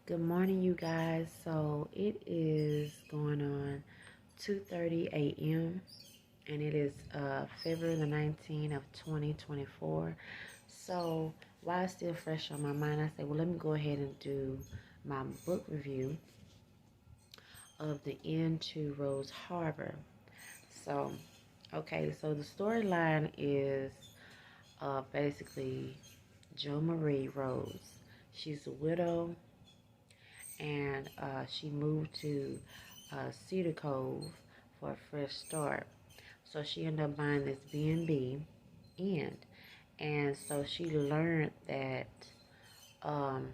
Good morning, you guys. So it is going on 2:30 a.m. and it is February the 19th of 2024. So while it's still fresh on my mind, I said, well, let me go ahead and do my book review of The End to Rose Harbor. So, okay, so the storyline is basically Jo Marie Rose. She's a widow and she moved to Cedar Cove for a fresh start. So she ended up buying this B&B inn, and so she learned that um,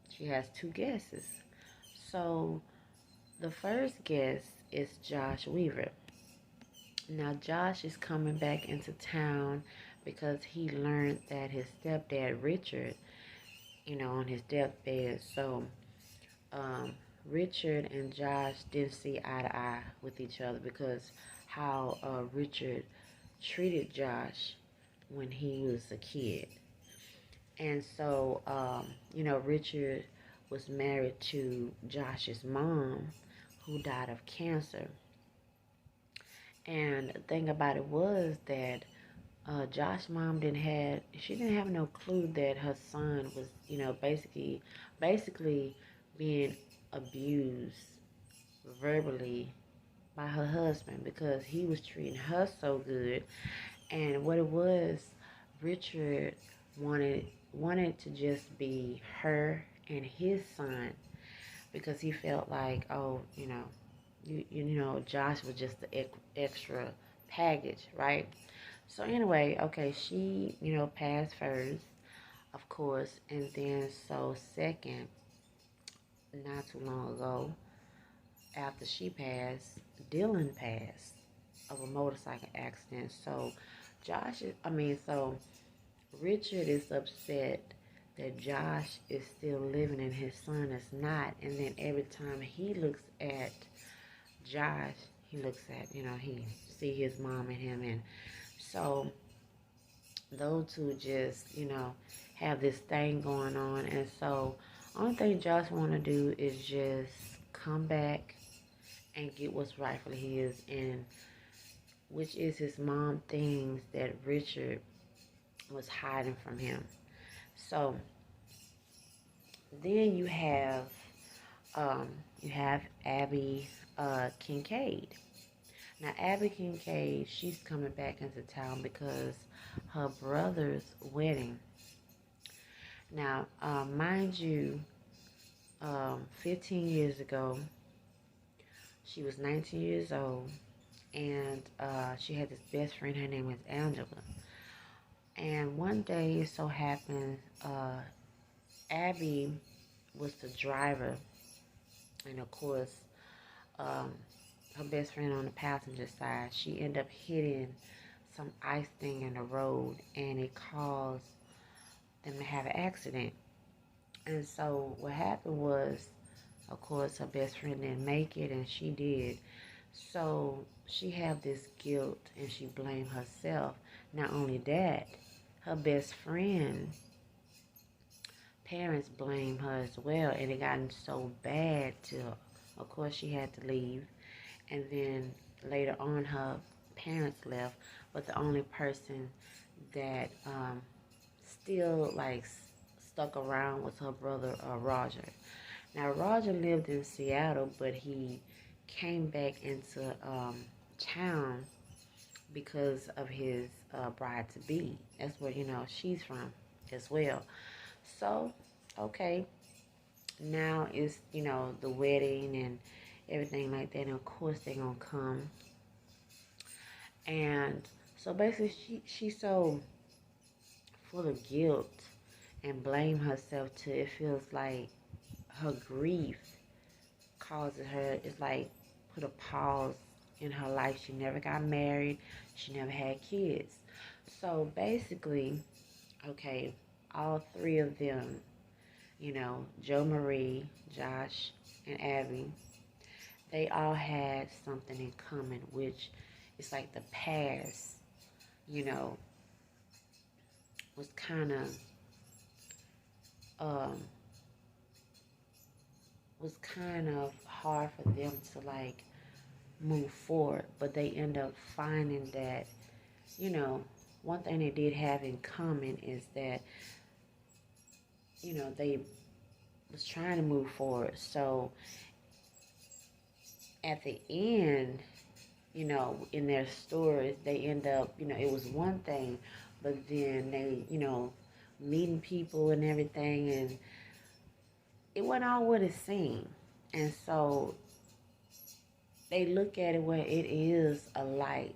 she has two guesses. So the first guest is Josh Weaver. Now Josh is coming back into town because he learned that his stepdad Richard, on his deathbed. So um, Richard and Josh didn't see eye to eye with each other because how Richard treated Josh when he was a kid. And so, Richard was married to Josh's mom who died of cancer. And the thing about it was that Josh's mom didn't have no clue that her son was, basically being abused verbally by her husband because he was treating her so good. And what it was, Richard wanted to just be her and his son because he felt like, oh, Josh was just the extra package, right? So anyway, okay, she, passed first, of course, and then so second, not too long ago, after she passed, Dylan passed of a motorcycle accident. So Richard is upset that Josh is still living and his son is not. And then every time he looks at Josh, he looks at, he see his mom and him. And so those two just, have this thing going on. And so only thing Josh want to do is just come back and get what's rightfully his, and which is his mom things that Richard was hiding from him. So then you have Abby Kincaid. Now Abby Kincaid, she's coming back into town because her brother's wedding. Now, mind you, 15 years ago, she was 19 years old, and she had this best friend. Her name was Angela. And one day, it so happened, Abby was the driver, and of course, her best friend on the passenger side. She ended up hitting some ice thing in the road, and it caused them to have an accident. And so what happened was, of course, her best friend didn't make it, and she did. So she had this guilt, and she blamed herself. Not only that, her best friend parents blamed her as well, and it gotten so bad till, of course, she had to leave. And then later on, her parents left, but the only person that still stuck around was her brother Roger. Now Roger lived in Seattle, but he came back into town because of his bride to be. That's where she's from as well. So okay, now it's the wedding and everything like that, and of course they're gonna come. And so basically she's so full of guilt and blame herself to it feels like her grief causes her, it's like put a pause in her life. She never got married, she never had kids. So basically, okay, all three of them, Jo Marie, Josh, and Abby, they all had something in common, which is like the past, was kind of was kind of hard for them to like move forward, but they end up finding that, you know, one thing they did have in common is that, they was trying to move forward. So at the end, in their stories, they end up, it was one thing, but then they, meeting people and everything, and it wasn't all what it seemed. And so they look at it where it is a light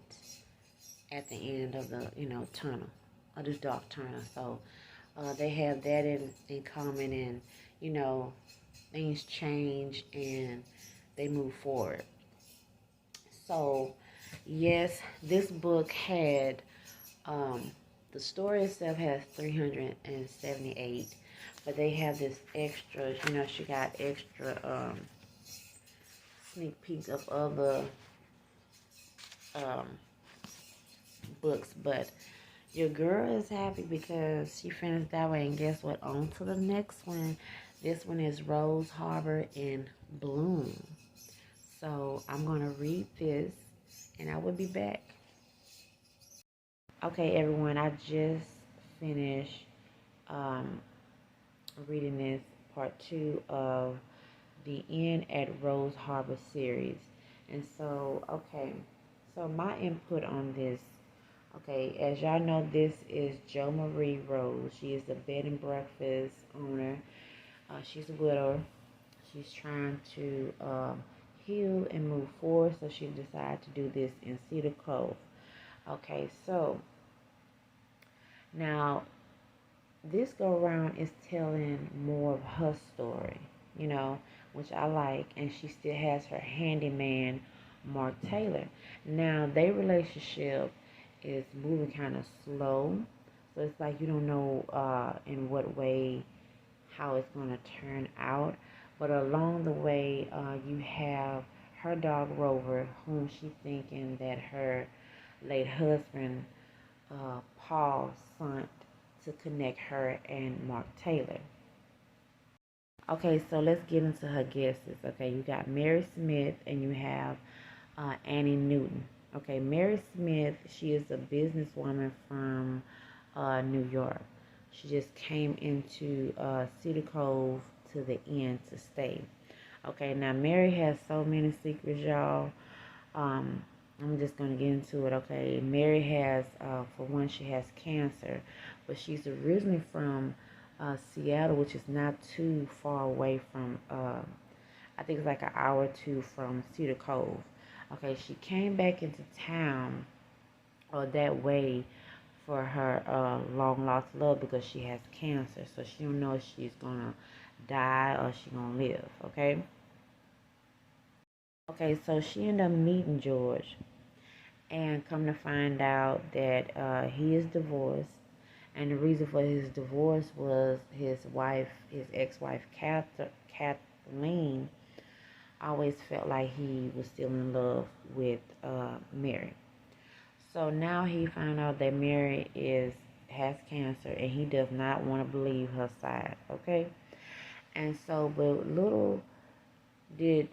at the end of the, tunnel, of this dark tunnel. So they have that in common, and, you know, things change and they move forward. So, yes, this book had, the story itself has 378, but they have this extra, she got extra sneak peeks of other um, books. But your girl is happy because she finished that way. And guess what? On to the next one. This one is Rose Harbor in Bloom. So I'm going to read this and I will be back. Okay, everyone, I just finished reading this part 2 of the Inn at Rose Harbor series. And so, okay, so my input on this, okay, as y'all know, this is Jo Marie Rose. She is the bed and breakfast owner. She's a widow. She's trying to heal and move forward, so she decided to do this in Cedar Cove. Okay, so now this go around is telling more of her story, which I like, and she still has her handyman, Mark Taylor. Now their relationship is moving kind of slow, so it's like you don't know in what way how it's going to turn out. But along the way, you have her dog Rover, whom she's thinking that her late husband Paul sent to connect her and Mark Taylor. Okay, so let's get into her guesses. Okay, you got Mary Smith and you have Annie Newton. Okay, Mary Smith, she is a businesswoman from New York. She just came into Cedar Cove to the inn to stay. Okay, now Mary has so many secrets, y'all. I'm just going to get into it, okay? Mary has, for one, she has cancer, but she's originally from Seattle, which is not too far away from, I think it's like an hour or two from Cedar Cove. Okay, she came back into town or that way for her long lost love because she has cancer, so she don't know if she's going to die or she's going to live, okay? Okay, so she ended up meeting George, and come to find out that he is divorced, and the reason for his divorce was his ex-wife Kathleen, always felt like he was still in love with Mary. So now he found out that Mary has cancer, and he does not want to believe her side. Okay, and so but little did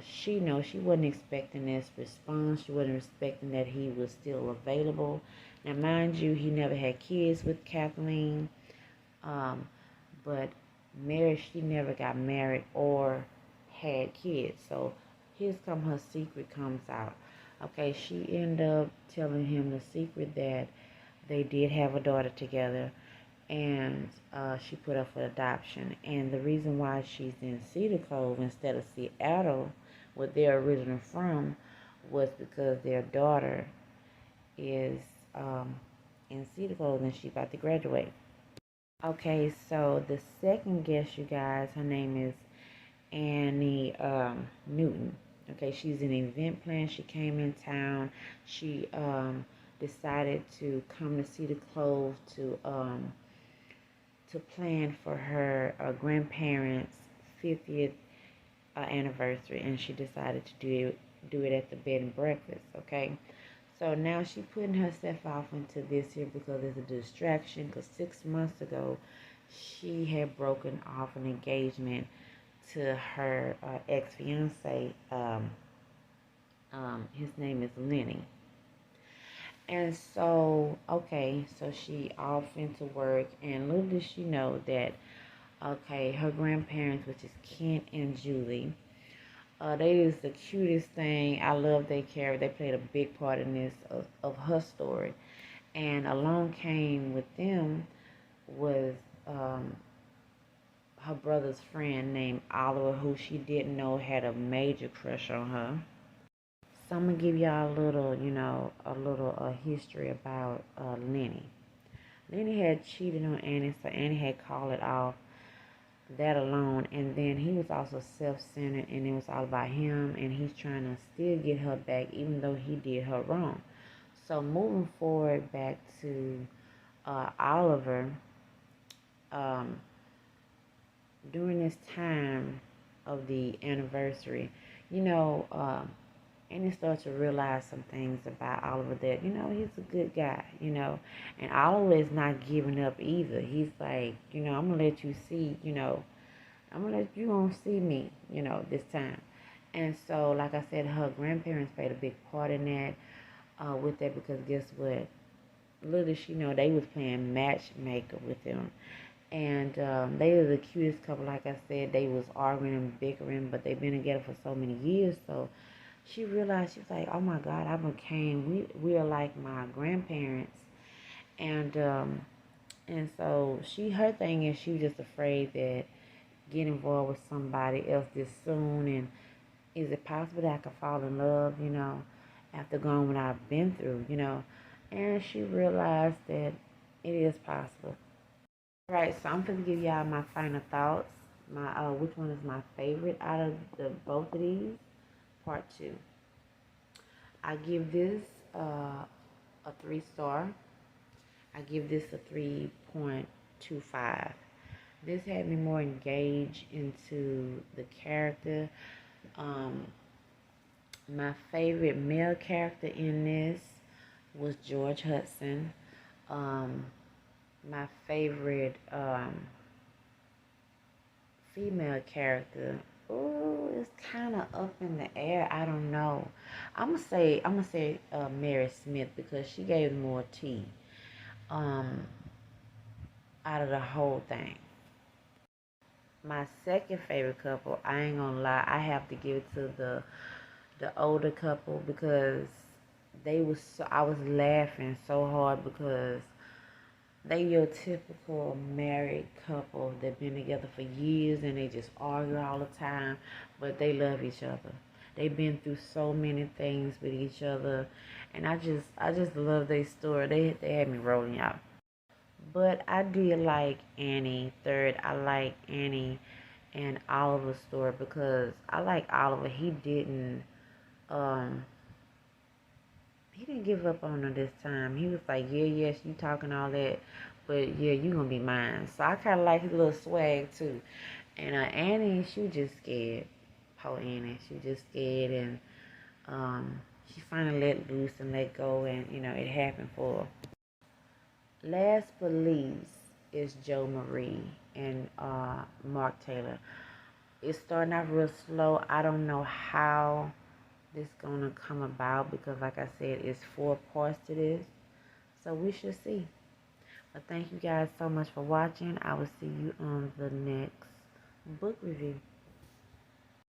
she know, she wasn't expecting this response. She wasn't expecting that he was still available. Now, mind you, he never had kids with Kathleen, but Mary, she never got married or had kids. So her secret comes out. Okay, she ended up telling him the secret that they did have a daughter together, and she put up for adoption. And the reason why she's in Cedar Cove instead of Seattle, where they're originally from, was because their daughter is in Cedar Cove and she's about to graduate. Okay, so the second guest, you guys, her name is Annie Newton. Okay, she's an event planner. She came in town. She decided to come to Cedar Cove to plan for her grandparents' 50th anniversary, and she decided to do it at the bed and breakfast. Okay, so now she's putting herself off into this here because it's a distraction. Because 6 months ago, she had broken off an engagement to her ex-fiance. His name is Lenny. And so, okay, so she off into work, and little did she know that, okay, her grandparents, which is Kent and Julie, they is the cutest thing. I love their character. They played a big part in this of her story. And along came with them was her brother's friend named Oliver, who she didn't know had a major crush on her. So I'm gonna give y'all a little, history about Lenny. Lenny had cheated on Annie, so Annie had called it off that alone, and then he was also self-centered, and it was all about him, and he's trying to still get her back, even though he did her wrong. So moving forward back to Oliver, um, during this time of the anniversary, you know, and he started to realize some things about Oliver that, he's a good guy, and Oliver is not giving up either. He's like, I'm going to let you see, I'm going to let you on see me, this time. And so, like I said, her grandparents played a big part in that, with that, because guess what? Little did she know they was playing matchmaker with them. And they were the cutest couple. Like I said, they was arguing and bickering, but they've been together for so many years. So she realized, she was like, oh my God, we are like my grandparents. And so her thing is, she was just afraid that get involved with somebody else this soon, and is it possible that I could fall in love, after going what I've been through, and she realized that it is possible. All right, so I'm going to give y'all my final thoughts, my which one is my favorite out of the both of these. Part 2. I give this a 3-star. I give this a 3.25. This had me more engaged into the character. My favorite male character in this was George Hudson. My favorite female character, oh, it's kind of up in the air. I don't know. I'm gonna say Mary Smith, because she gave more tea out of the whole thing. My second favorite couple, I ain't gonna lie, I have to give it to the older couple, because I was laughing so hard, because they your typical married couple that been together for years, and they just argue all the time, but they love each other. They've been through so many things with each other, and I just love their story. They had me rolling out. But I did like Annie third. I like Annie and Oliver's story, because I like Oliver. Um he didn't give up on her this time. He was like, yeah, yes, you talking all that, but yeah, you gonna be mine. So I kind of like his little swag too. And Annie, she was just scared. Poor Annie, she was just scared, and she finally let loose and let go, and it happened for her. Last but least is Joe Marie and Mark Taylor. It's starting out real slow. I don't know how this gonna come about, because like I said, it's 4 parts to this, so we should see. But thank you guys so much for watching. I will see you on the next book review.